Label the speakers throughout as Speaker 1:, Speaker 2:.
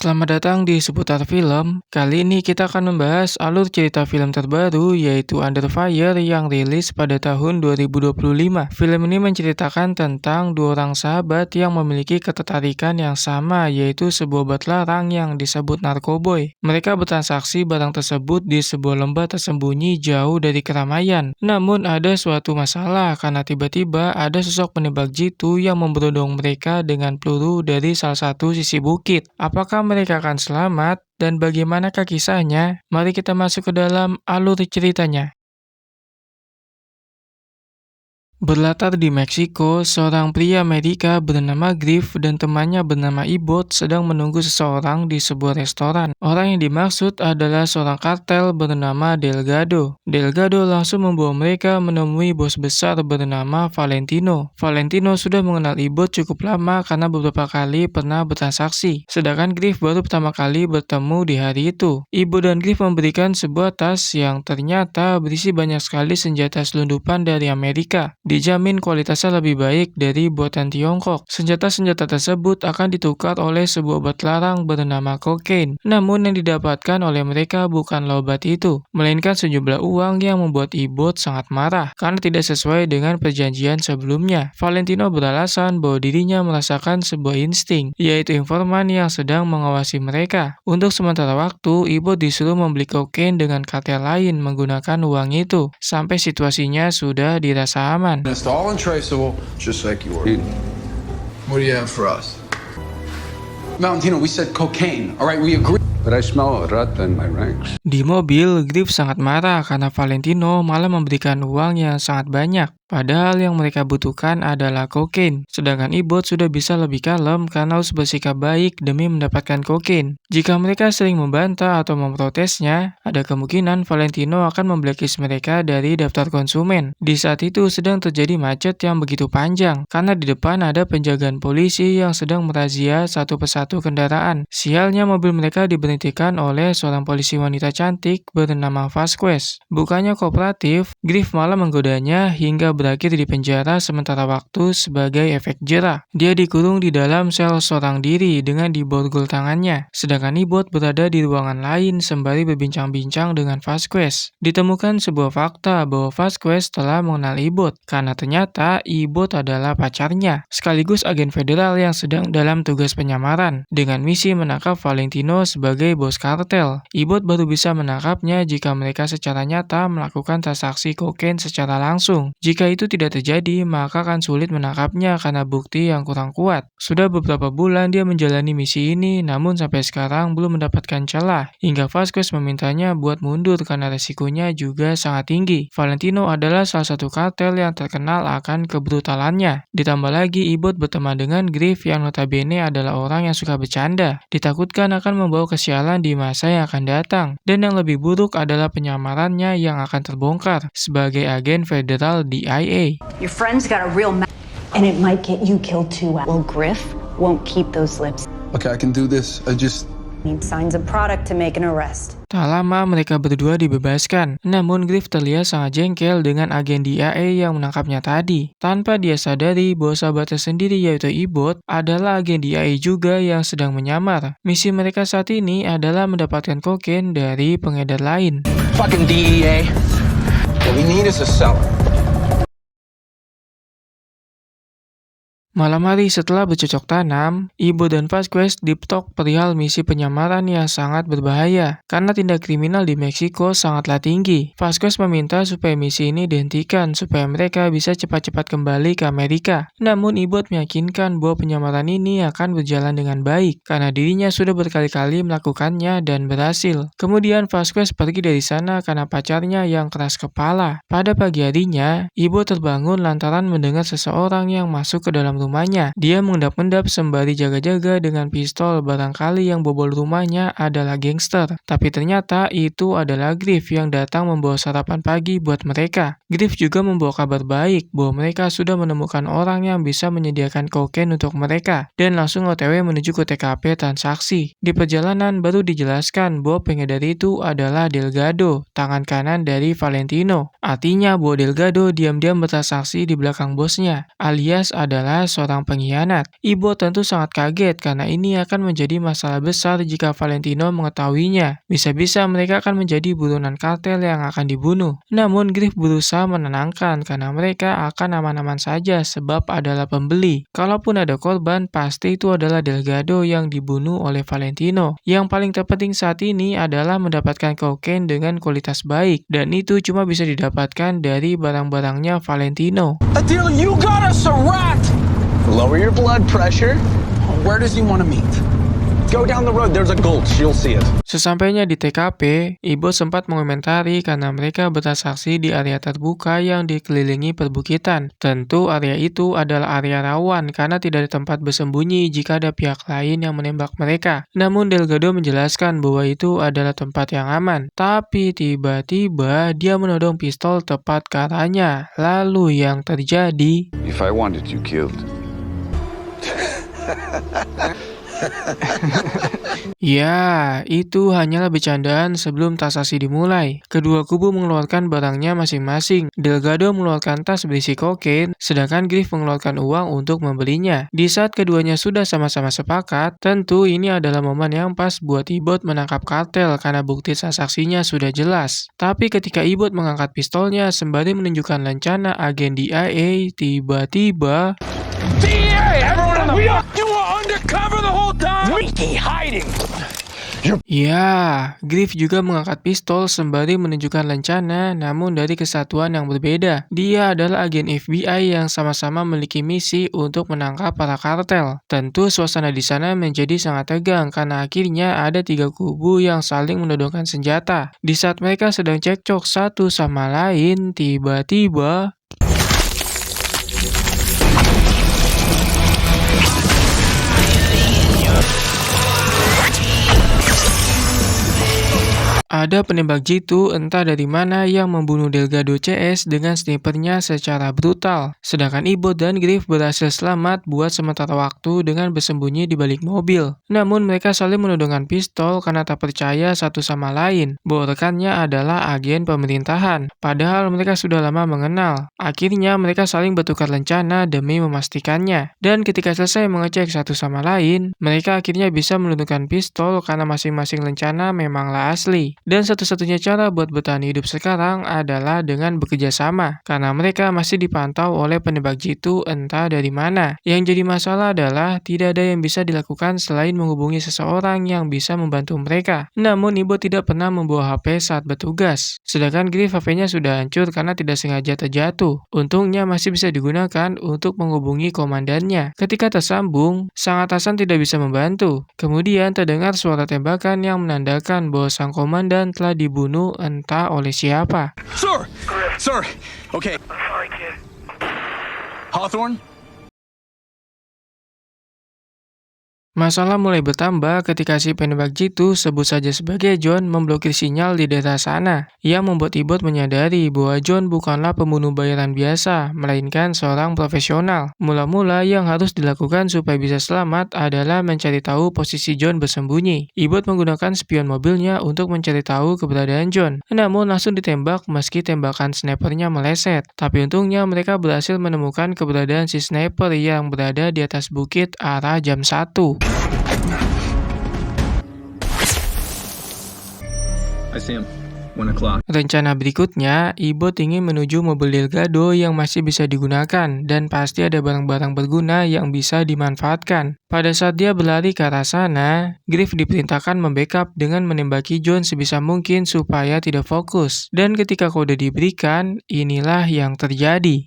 Speaker 1: Selamat datang di Seputar Film. Kali ini kita akan membahas alur cerita film terbaru yaitu Under Fire yang rilis pada tahun 2025. Film ini menceritakan tentang dua orang sahabat yang memiliki ketertarikan yang sama yaitu sebuah obat larang yang disebut narkoboy. Mereka bertransaksi barang tersebut di sebuah lembah tersembunyi jauh dari keramaian. Namun ada suatu masalah karena tiba-tiba ada sosok penembak jitu yang memberondong mereka dengan peluru dari salah satu sisi bukit. Apakah mereka akan selamat dan bagaimanakah kisahnya? Mari kita masuk ke dalam alur ceritanya. Berlatar di Meksiko, seorang pria Amerika bernama Griff dan temannya bernama Ibot sedang menunggu seseorang di sebuah restoran. Orang yang dimaksud adalah seorang kartel bernama Delgado. Delgado langsung membawa mereka menemui bos besar bernama Valentino. Valentino sudah mengenal Ibot cukup lama karena beberapa kali pernah bertransaksi. Sedangkan Griff baru pertama kali bertemu di hari itu. Ibot dan Griff memberikan sebuah tas yang ternyata berisi banyak sekali senjata selundupan dari Amerika. Dijamin kualitasnya lebih baik dari buatan Tiongkok. Senjata-senjata tersebut akan ditukar oleh sebuah obat larang bernama kokain. Namun yang didapatkan oleh mereka bukanlah obat itu, melainkan sejumlah uang yang membuat Ibot sangat marah karena tidak sesuai dengan perjanjian sebelumnya. Valentino beralasan bahwa dirinya merasakan sebuah insting, yaitu informan yang sedang mengawasi mereka. Untuk sementara waktu, Ibot disuruh membeli kokain dengan kartel lain menggunakan uang itu, sampai situasinya sudah dirasa aman.
Speaker 2: It's all untraceable, just like you ordered. What do you have for us? Valentino, we said cocaine, all right? We agree.
Speaker 3: But I smell a rat in my ranks.
Speaker 1: Di mobil, Griff sangat marah karena Valentino malah memberikan uang yang sangat banyak. Padahal yang mereka butuhkan adalah kokain. Sedangkan Ibot sudah bisa lebih kalem karena harus bersikap baik demi mendapatkan kokain. Jika mereka sering membantah atau memprotesnya, ada kemungkinan Valentino akan memblacklist mereka dari daftar konsumen. Di saat itu sedang terjadi macet yang begitu panjang, karena di depan ada penjagaan polisi yang sedang merazia satu persatu kendaraan. Sialnya mobil mereka diberhentikan oleh seorang polisi wanita cantik bernama Vasquez. Bukannya kooperatif, Griff malah menggodanya hingga berakhir di penjara sementara waktu sebagai efek jera. Dia dikurung di dalam sel seorang diri dengan diborgol tangannya. Sedangkan Ibot berada di ruangan lain sembari berbincang-bincang dengan Vasquez. Ditemukan sebuah fakta bahwa Vasquez telah mengenal Ibot karena ternyata Ibot adalah pacarnya, sekaligus agen federal yang sedang dalam tugas penyamaran dengan misi menangkap Valentino sebagai bos kartel. Ibot baru bisa menangkapnya jika mereka secara nyata melakukan transaksi kokain secara langsung. Jika itu tidak terjadi, maka akan sulit menangkapnya karena bukti yang kurang kuat. Sudah beberapa bulan dia menjalani misi ini, namun sampai sekarang belum mendapatkan celah, hingga Vasquez memintanya buat mundur karena resikonya juga sangat tinggi. Valentino adalah salah satu kartel yang terkenal akan kebrutalannya. Ditambah lagi, Ibot berteman dengan Griff yang notabene adalah orang yang suka bercanda. Ditakutkan akan membawa kesialan di masa yang akan datang. Dan yang lebih buruk adalah penyamarannya yang akan terbongkar sebagai agen federal DIA.
Speaker 4: Your friend's got a real and it might get you killed too. Well, Griff won't keep those lips.
Speaker 2: Okay, I can do this. I just...
Speaker 4: Need signs of product to make an arrest.
Speaker 1: Tak lama mereka berdua dibebaskan, namun Griff terlihat sangat jengkel dengan agen DIA yang menangkapnya tadi. Tanpa dia sadari bahwa sahabatnya sendiri yaitu Ibot adalah agen DIA juga yang sedang menyamar. Misi mereka saat ini adalah mendapatkan kokain dari pengedar lain.
Speaker 2: Fucking DEA. What we need is a seller.
Speaker 1: Malam hari setelah bercocok tanam, Ibot dan Vasquez diptok perihal misi penyamaran yang sangat berbahaya karena tindak kriminal di Meksiko sangatlah tinggi. Vasquez meminta supaya misi ini dihentikan supaya mereka bisa cepat-cepat kembali ke Amerika. Namun Ibot meyakinkan bahwa penyamaran ini akan berjalan dengan baik karena dirinya sudah berkali-kali melakukannya dan berhasil. Kemudian Vasquez pergi dari sana karena pacarnya yang keras kepala. Pada pagi harinya, Ibot terbangun lantaran mendengar seseorang yang masuk ke dalam rumahnya. Dia mengendap-endap sembari jaga-jaga dengan pistol, barangkali yang bobol rumahnya adalah gangster. Tapi ternyata itu adalah Griff yang datang membawa sarapan pagi buat mereka. Griff juga membawa kabar baik bahwa mereka sudah menemukan orang yang bisa menyediakan kokain untuk mereka dan langsung OTW menuju ke TKP transaksi. Di perjalanan baru dijelaskan bahwa pengedar itu adalah Delgado, tangan kanan dari Valentino. Artinya bahwa Delgado diam-diam bertransaksi di belakang bosnya, alias adalah seorang pengkhianat. Ibo tentu sangat kaget karena ini akan menjadi masalah besar jika Valentino mengetahuinya. Bisa-bisa mereka akan menjadi buronan kartel yang akan dibunuh. Namun Griff berusaha menenangkan karena mereka akan aman-aman saja sebab adalah pembeli. Kalaupun ada korban, pasti itu adalah Delgado yang dibunuh oleh Valentino. Yang paling terpenting saat ini adalah mendapatkan kokain dengan kualitas baik, dan itu cuma bisa didapatkan dari barang-barangnya Valentino.
Speaker 2: Adil, you got us a rat!
Speaker 5: Lower your blood pressure.
Speaker 2: Where does he want to meet?
Speaker 5: Go down the road, there's a gulch, you'll see it.
Speaker 1: Sesampainya di TKP, Ibo sempat mengomentari karena mereka bertransaksi di area terbuka yang dikelilingi perbukitan. Tentu area itu adalah area rawan karena tidak ada tempat bersembunyi jika ada pihak lain yang menembak mereka. Namun Delgado menjelaskan bahwa itu adalah tempat yang aman. Tapi tiba-tiba dia menodong pistol tepat ke arahnya. Lalu yang terjadi...
Speaker 3: If I wanted you killed.
Speaker 1: Ya, itu hanyalah bercandaan sebelum transaksi dimulai. Kedua kubu mengeluarkan barangnya masing-masing. Delgado mengeluarkan tas berisi kokain, sedangkan Griff mengeluarkan uang untuk membelinya. Di saat keduanya sudah sama-sama sepakat, tentu ini adalah momen yang pas buat Ibot menangkap kartel karena bukti transaksinya sudah jelas. Tapi ketika Ibot mengangkat pistolnya sembari menunjukkan lencana agen DIA, tiba-tiba...
Speaker 2: DEA! Everyone in the You were undercover the whole time!
Speaker 5: Mickey hiding!
Speaker 1: Ya, Griff juga mengangkat pistol sembari menunjukkan lencana, namun dari kesatuan yang berbeda. Dia adalah agen FBI yang sama-sama memiliki misi untuk menangkap para kartel. Tentu suasana di sana menjadi sangat tegang karena akhirnya ada 3 kubu yang saling menodongkan senjata. Di saat mereka sedang cekcok satu sama lain, tiba-tiba... Ada penembak jitu entah dari mana yang membunuh Delgado CS dengan snipernya secara brutal. Sedangkan Ibot dan Griff berhasil selamat buat sementara waktu dengan bersembunyi di balik mobil. Namun mereka saling menodongkan pistol karena tak percaya satu sama lain bahwa rekannya adalah agen pemerintahan. Padahal mereka sudah lama mengenal. Akhirnya mereka saling bertukar lencana demi memastikannya. Dan ketika selesai mengecek satu sama lain, mereka akhirnya bisa menundukkan pistol karena masing-masing lencana memanglah asli. Dan satu-satunya cara buat bertahan hidup sekarang adalah dengan bekerja sama, karena mereka masih dipantau oleh penembak jitu entah dari mana. Yang jadi masalah adalah tidak ada yang bisa dilakukan selain menghubungi seseorang yang bisa membantu mereka. Namun Ibo tidak pernah membawa HP saat bertugas. Sedangkan Griff HP-nya sudah hancur karena tidak sengaja terjatuh. Untungnya masih bisa digunakan untuk menghubungi komandannya. Ketika tersambung, sang atasan tidak bisa membantu. Kemudian terdengar suara tembakan yang menandakan bahwa sang komandan telah dibunuh entah oleh siapa.
Speaker 2: Sir! Okay. Hawthorne?
Speaker 1: Masalah mulai bertambah ketika si penembak jitu, sebut saja sebagai John, memblokir sinyal di daerah sana, yang membuat Ibot menyadari bahwa John bukanlah pembunuh bayaran biasa, melainkan seorang profesional. Mula-mula yang harus dilakukan supaya bisa selamat adalah mencari tahu posisi John bersembunyi. Ibot menggunakan spion mobilnya untuk mencari tahu keberadaan John, namun langsung ditembak meski tembakan snipernya meleset. Tapi untungnya mereka berhasil menemukan keberadaan si sniper yang berada di atas bukit arah jam 1.
Speaker 6: I see him. 1 o'clock.
Speaker 1: Rencana berikutnya, Ibot ingin menuju mobil Delgado yang masih bisa digunakan, dan pasti ada barang-barang berguna yang bisa dimanfaatkan. Pada saat dia berlari ke arah sana, Griff diperintahkan membackup dengan menembaki John sebisa mungkin supaya tidak fokus. Dan ketika kode diberikan, inilah yang terjadi.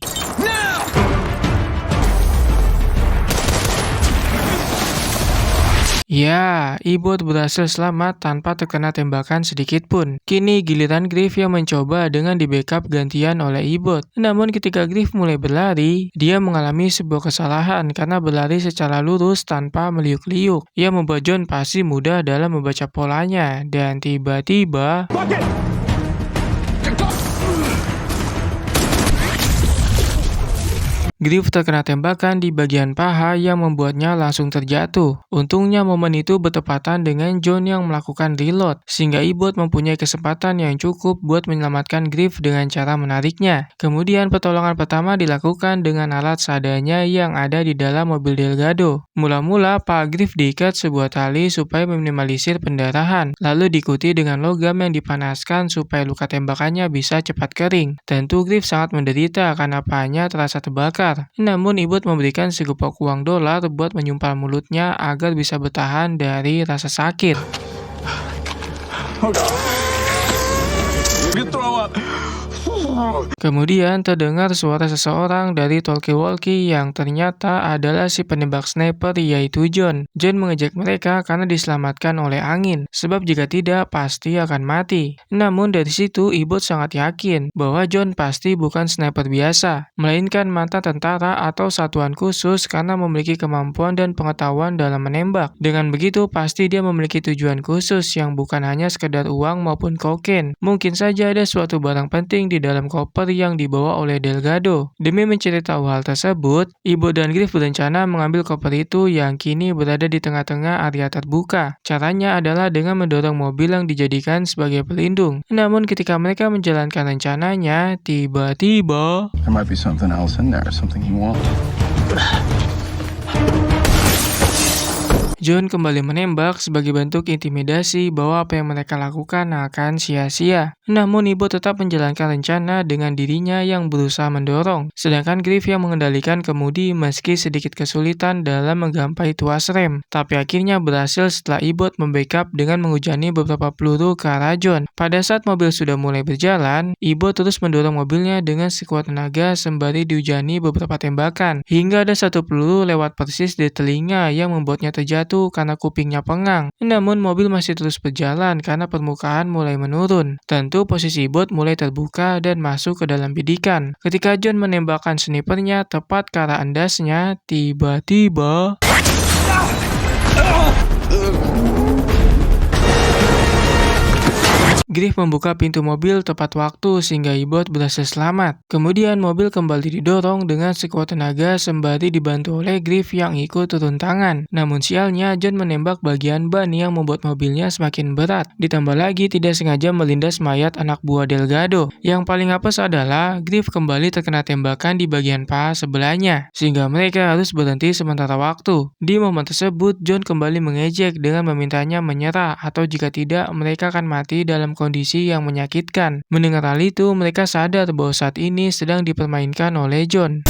Speaker 1: Ya, Ibot berhasil selamat tanpa terkena tembakan sedikit pun. Kini giliran Griff yang mencoba dengan di backup gantian oleh Ibot. Namun ketika Griff mulai berlari, dia mengalami sebuah kesalahan karena berlari secara lurus tanpa meliuk-liuk. Yang membuat John pasti mudah dalam membaca polanya. Dan tiba-tiba... Griff terkena tembakan di bagian paha yang membuatnya langsung terjatuh. Untungnya momen itu bertepatan dengan John yang melakukan reload, sehingga Ibot mempunyai kesempatan yang cukup buat menyelamatkan Griff dengan cara menariknya. Kemudian pertolongan pertama dilakukan dengan alat seadanya yang ada di dalam mobil Delgado. Mula-mula Pak Griff diikat sebuah tali supaya meminimalisir pendarahan, lalu diikuti dengan logam yang dipanaskan supaya luka tembakannya bisa cepat kering. Tentu Griff sangat menderita karena pahanya terasa terbakar. Namun Ibot memberikan segepok uang dolar buat menyumpal mulutnya agar bisa bertahan dari rasa sakit. Kemudian terdengar suara seseorang dari talkie-walkie yang ternyata adalah si penembak sniper yaitu John. John mengejek mereka karena diselamatkan oleh angin, sebab jika tidak pasti akan mati. Namun dari situ Ibot sangat yakin bahwa John pasti bukan sniper biasa, melainkan mantan tentara atau satuan khusus karena memiliki kemampuan dan pengetahuan dalam menembak. Dengan begitu pasti dia memiliki tujuan khusus yang bukan hanya sekedar uang maupun kokain. Mungkin saja ada suatu barang penting di dalam koper yang dibawa oleh Delgado. Demi mencari tahu hal tersebut, Ibot dan Griff berencana mengambil koper itu yang kini berada di tengah-tengah area terbuka. Caranya adalah dengan mendorong mobil yang dijadikan sebagai pelindung. Namun ketika mereka menjalankan rencananya, tiba-tiba
Speaker 2: There might be something else in there, something you want.
Speaker 1: John kembali menembak sebagai bentuk intimidasi bahwa apa yang mereka lakukan akan sia-sia. Namun Ibot tetap menjalankan rencana dengan dirinya yang berusaha mendorong, sedangkan Griff yang mengendalikan kemudi meski sedikit kesulitan dalam menggapai tuas rem. Tapi akhirnya berhasil setelah Ibot membackup dengan menghujani beberapa peluru ke arah John. Pada saat mobil sudah mulai berjalan, Ibot terus mendorong mobilnya dengan sekuat tenaga sembari dihujani beberapa tembakan, hingga ada satu peluru lewat persis di telinga yang membuatnya terjatuh karena kupingnya pengang. Namun mobil masih terus berjalan karena permukaan mulai menurun. Tentu posisi Ibot mulai terbuka dan masuk ke dalam bidikan. Ketika John menembakkan snipernya tepat ke arah endasnya, tiba-tiba Griff membuka pintu mobil tepat waktu sehingga Ibot berhasil selamat. Kemudian mobil kembali didorong dengan sekuat tenaga sembari dibantu oleh Griff yang ikut turun tangan. Namun sialnya John menembak bagian ban yang membuat mobilnya semakin berat. Ditambah lagi tidak sengaja melindas mayat anak buah Delgado. Yang paling apes adalah Griff kembali terkena tembakan di bagian paha sebelahnya, sehingga mereka harus berhenti sementara waktu. Di momen tersebut John kembali mengejek dengan memintanya menyerah atau jika tidak mereka akan mati dalam kondisi yang menyakitkan. Mendengar hal itu, mereka sadar bahwa saat ini sedang dipermainkan oleh John.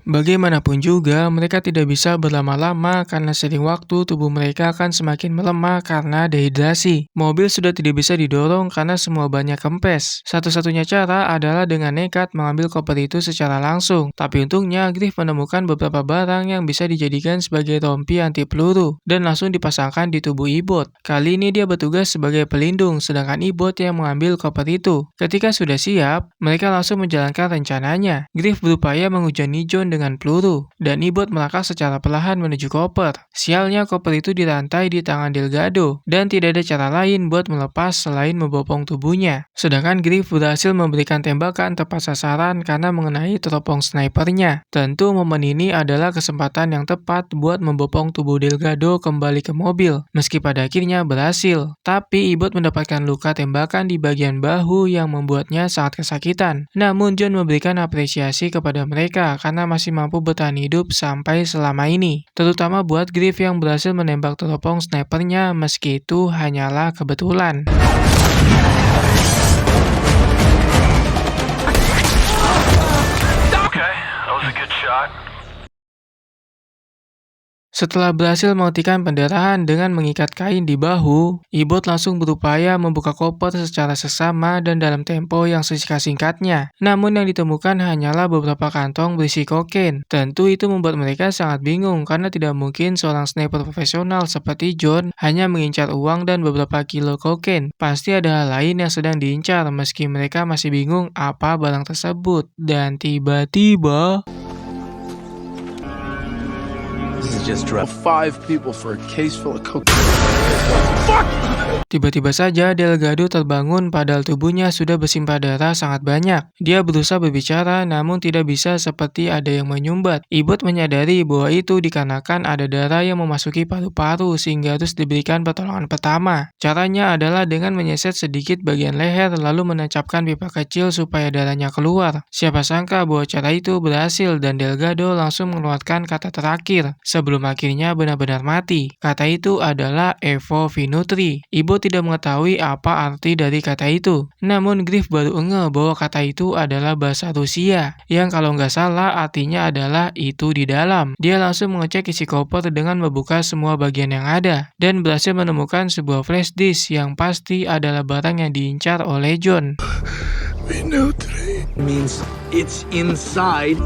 Speaker 1: Bagaimanapun juga, mereka tidak bisa berlama-lama karena seiring waktu tubuh mereka akan semakin melemah karena dehidrasi. Mobil sudah tidak bisa didorong karena semua bannya kempes. Satu-satunya cara adalah dengan nekat mengambil koper itu secara langsung. Tapi untungnya Griff menemukan beberapa barang yang bisa dijadikan sebagai rompi anti peluru dan langsung dipasangkan di tubuh Ibot. Kali ini dia bertugas sebagai pelindung, sedangkan Ibot yang mengambil koper itu. Ketika sudah siap, mereka langsung menjalankan rencananya. Griff berupaya menghujani John dengan peluru, dan Ibot melangkah secara perlahan menuju koper. Sialnya koper itu dirantai di tangan Delgado, dan tidak ada cara lain buat melepas selain membopong tubuhnya. Sedangkan Griff berhasil memberikan tembakan tepat sasaran karena mengenai teropong snipernya. Tentu momen ini adalah kesempatan yang tepat buat membopong tubuh Delgado kembali ke mobil, meski pada akhirnya berhasil. Tapi Ibot mendapatkan luka tembakan di bagian bahu yang membuatnya sangat kesakitan. Namun John memberikan apresiasi kepada mereka karena masih mampu bertahan hidup sampai selama ini. Terutama buat Griff yang berhasil menembak teropong snipernya meski itu hanyalah kebetulan.
Speaker 5: Okay, that was a good shot.
Speaker 1: Setelah berhasil menghentikan pendarahan dengan mengikat kain di bahu, Ibot langsung berupaya membuka koper secara seksama dan dalam tempo yang sesingkat-singkatnya. Namun yang ditemukan hanyalah beberapa kantong berisi kokain. Tentu itu membuat mereka sangat bingung karena tidak mungkin seorang sniper profesional seperti John hanya mengincar uang dan beberapa kilo kokain. Pasti ada hal lain yang sedang diincar meski mereka masih bingung apa barang tersebut. Dan tiba-tiba
Speaker 6: is just drugs.
Speaker 2: 5 people for a case full of cocaine.
Speaker 1: Tiba-tiba saja Delgado terbangun padahal tubuhnya sudah bersimpah darah sangat banyak. Dia berusaha berbicara namun tidak bisa seperti ada yang menyumbat. Ibot menyadari bahwa itu dikarenakan ada darah yang memasuki paru-paru sehingga harus diberikan pertolongan pertama. Caranya adalah dengan menyeset sedikit bagian leher lalu menancapkan pipa kecil supaya darahnya keluar. Siapa sangka bahwa cara itu berhasil dan Delgado langsung mengeluarkan kata terakhir sebelum akhirnya benar-benar mati. Kata itu adalah Evo Vinutri. Ibot tidak mengetahui apa arti dari kata itu. Namun Griff baru ngeh bahwa kata itu adalah bahasa Rusia, yang kalau nggak salah artinya adalah itu di dalam. Dia langsung mengecek isi koper dengan membuka semua bagian yang ada, dan berhasil menemukan sebuah flash disk yang pasti adalah barang yang diincar oleh John.
Speaker 6: Means it's inside.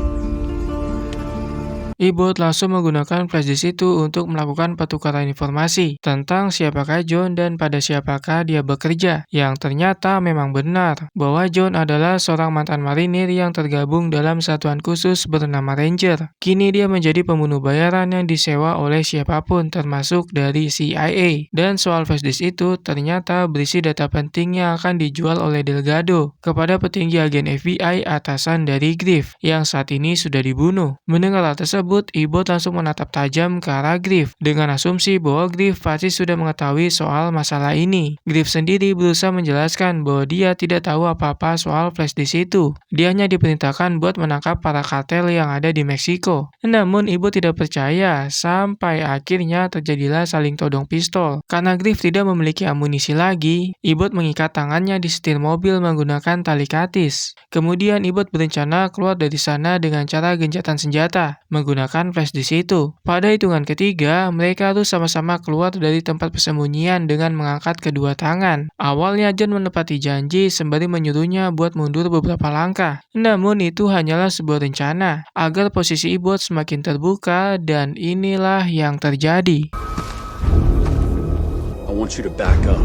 Speaker 1: Ibot langsung menggunakan flashdisk itu untuk melakukan pertukaran informasi tentang siapakah John dan pada siapakah dia bekerja, yang ternyata memang benar bahwa John adalah seorang mantan marinir yang tergabung dalam satuan khusus bernama Ranger. Kini dia menjadi pembunuh bayaran yang disewa oleh siapapun termasuk dari CIA. Dan soal flashdisk itu ternyata berisi data penting yang akan dijual oleh Delgado kepada petinggi agen FBI atasan dari Griff yang saat ini sudah dibunuh. Mendengar hal tersebut, Ibot langsung menatap tajam ke arah Griff dengan asumsi bahwa Griff pasti sudah mengetahui soal masalah ini. Griff sendiri berusaha menjelaskan bahwa dia tidak tahu apa-apa soal flashdisk itu. Dia hanya diperintahkan buat menangkap para kartel yang ada di Meksiko. Namun Ibot tidak percaya sampai akhirnya terjadilah saling todong pistol. Karena Griff tidak memiliki amunisi lagi, Ibot mengikat tangannya di setir mobil menggunakan tali katis. Kemudian Ibot berencana keluar dari sana dengan cara gencatan senjata menggunakan flashdisk itu. Pada hitungan ketiga, mereka harus sama-sama keluar dari tempat persembunyian dengan mengangkat kedua tangan. Awalnya John menepati janji sembari menyuruhnya buat mundur beberapa langkah. Namun itu hanyalah sebuah rencana agar posisi Ibot semakin terbuka, dan inilah yang terjadi.
Speaker 2: I want you to back up.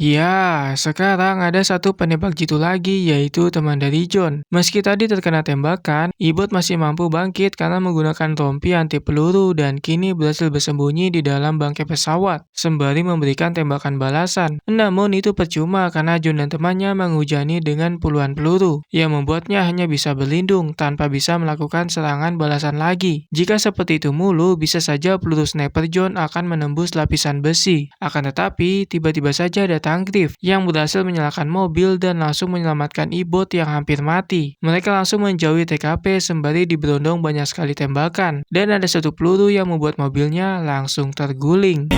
Speaker 1: Ya, sekarang ada satu penembak jitu lagi, yaitu teman dari John. Meski tadi terkena tembakan, Ibot masih mampu bangkit karena menggunakan rompi anti peluru dan kini berhasil bersembunyi di dalam bangkai pesawat, sembari memberikan tembakan balasan. Namun itu percuma karena John dan temannya menghujani dengan puluhan peluru, yang membuatnya hanya bisa berlindung tanpa bisa melakukan serangan balasan lagi. Jika seperti itu mulu, bisa saja peluru sniper John akan menembus lapisan besi. Akan tetapi, tiba-tiba saja datang Griff yang berhasil menyalakan mobil dan langsung menyelamatkan Ibot yang hampir mati. Mereka langsung menjauhi TKP sembari diberondong banyak sekali tembakan, dan ada satu peluru yang membuat mobilnya langsung terguling.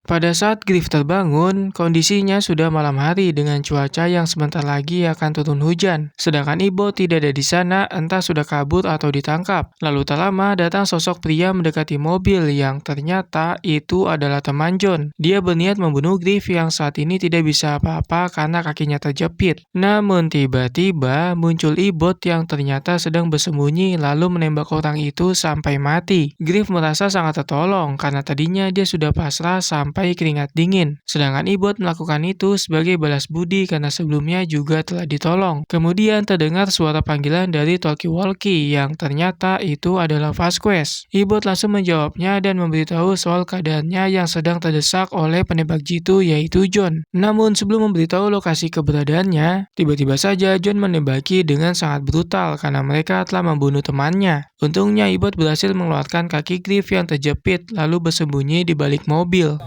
Speaker 1: Pada saat Griff terbangun, kondisinya sudah malam hari dengan cuaca yang sebentar lagi akan turun hujan. Sedangkan Ibot tidak ada di sana, entah sudah kabur atau ditangkap. Lalu tak lama datang sosok pria mendekati mobil yang ternyata itu adalah teman John. Dia berniat membunuh Griff yang saat ini tidak bisa apa-apa karena kakinya terjepit. Namun tiba-tiba muncul Ibot yang ternyata sedang bersembunyi lalu menembak orang itu sampai mati. Griff merasa sangat tertolong karena tadinya dia sudah pasrah sampai keringat dingin. Sedangkan Ibot melakukan itu sebagai balas budi karena sebelumnya juga telah ditolong. Kemudian terdengar suara panggilan dari talkie-walkie yang ternyata itu adalah Vasquez. Ibot langsung menjawabnya dan memberitahu soal keadaannya yang sedang terdesak oleh penembak jitu yaitu John. Namun sebelum memberitahu lokasi keberadaannya, tiba-tiba saja John menembaki dengan sangat brutal karena mereka telah membunuh temannya. Untungnya Ibot berhasil mengeluarkan kaki Griff yang terjepit lalu bersembunyi di balik mobil.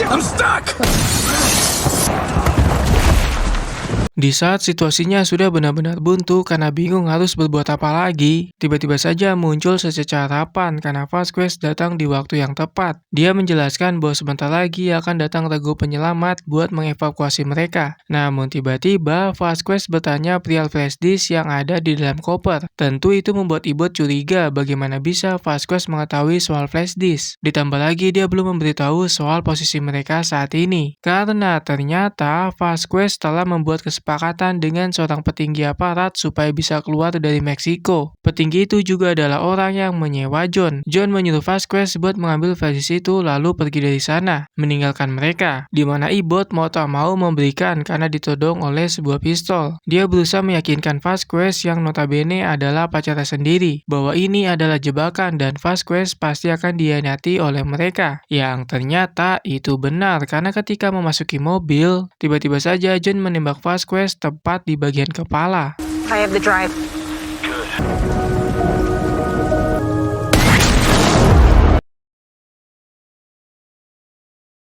Speaker 6: I'm stuck!
Speaker 1: Di saat situasinya sudah benar-benar buntu karena bingung harus berbuat apa lagi, tiba-tiba saja muncul secercah harapan karena Vasquez datang di waktu yang tepat. Dia menjelaskan bahwa sebentar lagi akan datang regu penyelamat buat mengevakuasi mereka. Namun tiba-tiba Vasquez bertanya perihal flashdisk yang ada di dalam koper. Tentu itu membuat Ibot curiga bagaimana bisa Vasquez mengetahui soal flashdisk. Ditambah lagi dia belum memberitahu soal posisi mereka saat ini. Karena ternyata Vasquez telah membuat kesepakatan kesepakatan dengan seorang petinggi aparat supaya bisa keluar dari Meksiko. Petinggi itu juga adalah orang yang menyewa John. John menyuruh Vasquez buat mengambil flash itu lalu pergi dari sana, meninggalkan mereka. Di mana Ibot mau tak mau memberikan karena ditodong oleh sebuah pistol. Dia berusaha meyakinkan Vasquez yang notabene adalah pacarnya sendiri bahwa ini adalah jebakan dan Vasquez pasti akan dihianati oleh mereka. Yang ternyata itu benar karena ketika memasuki mobil, tiba-tiba saja John menembak Vasquez tepat di bagian kepala.
Speaker 7: I have the drive.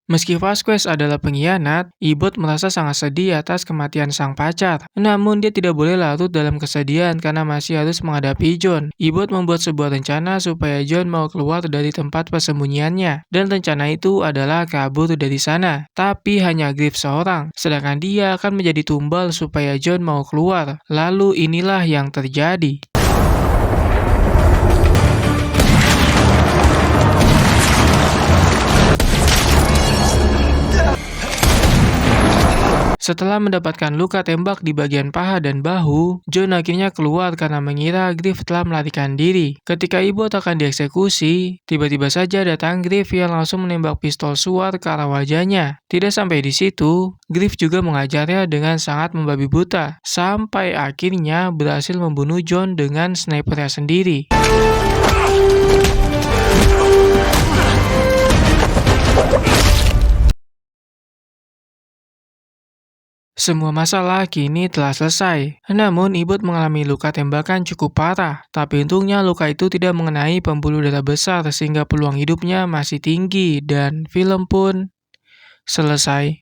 Speaker 1: Meski Vasquez adalah pengkhianat, Ibot merasa sangat sedih atas kematian sang pacar. Namun dia tidak boleh larut dalam kesedihan karena masih harus menghadapi John. Ibot membuat sebuah rencana supaya John mau keluar dari tempat persembunyiannya. Dan rencana itu adalah kabur dari sana. Tapi hanya Griff seorang. Sedangkan dia akan menjadi tumbal supaya John mau keluar. Lalu inilah yang terjadi. Setelah mendapatkan luka tembak di bagian paha dan bahu, John akhirnya keluar karena mengira Griff telah melarikan diri. Ketika Ibot akan dieksekusi, tiba-tiba saja datang Griff yang langsung menembak pistol suar ke arah wajahnya. Tidak sampai di situ, Griff juga mengajarnya dengan sangat membabi buta, sampai akhirnya berhasil membunuh John dengan snipernya sendiri. Semua masalah kini telah selesai. Namun Ibot mengalami luka tembakan cukup parah. Tapi untungnya luka itu tidak mengenai pembuluh darah besar sehingga peluang hidupnya masih tinggi dan film pun selesai.